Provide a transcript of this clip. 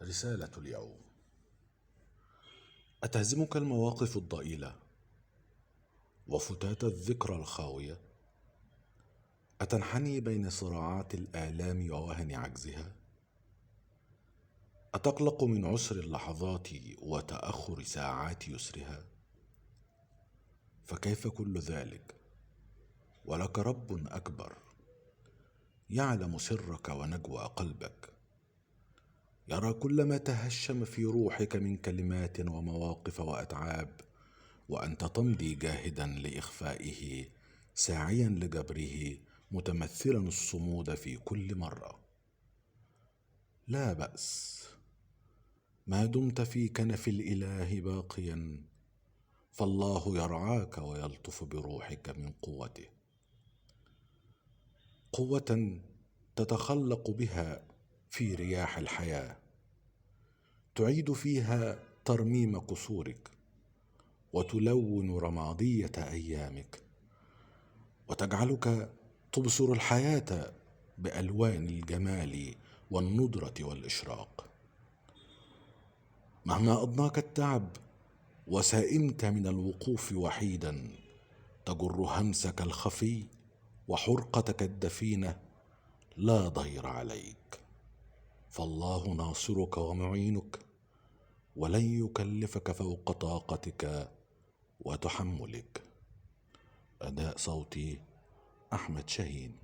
رسالة اليوم: أتهزمك المواقف الضئيلة وفتات الذكرى الخاوية؟ أتنحني بين صراعات الآلام ووهن عجزها؟ أتقلق من عسر اللحظات وتأخر ساعات يسرها؟ فكيف كل ذلك ولك رب أكبر يعلم سرك ونجوى قلبك، يرى كل ما تهشم في روحك من كلمات ومواقف وأتعاب، وأنت تمضي جاهدا لإخفائه، ساعيا لجبره، متمثلا الصمود في كل مرة. لا بأس ما دمت في كنف الإله باقيا، فالله يرعاك ويلطف بروحك من قوته، قوة تتخلق بها في رياح الحياة، تعيد فيها ترميم قصورك، وتلون رمادية أيامك، وتجعلك تبصر الحياة بألوان الجمال والندرة والإشراق. مهما أضناك التعب وسئمت من الوقوف وحيدا، تجر همسك الخفي وحرقتك الدفينة، لا ضير عليك، فالله ناصرك ومعينك، ولن يكلفك فوق طاقتك وتحملك. أداء صوتي أحمد شاهين.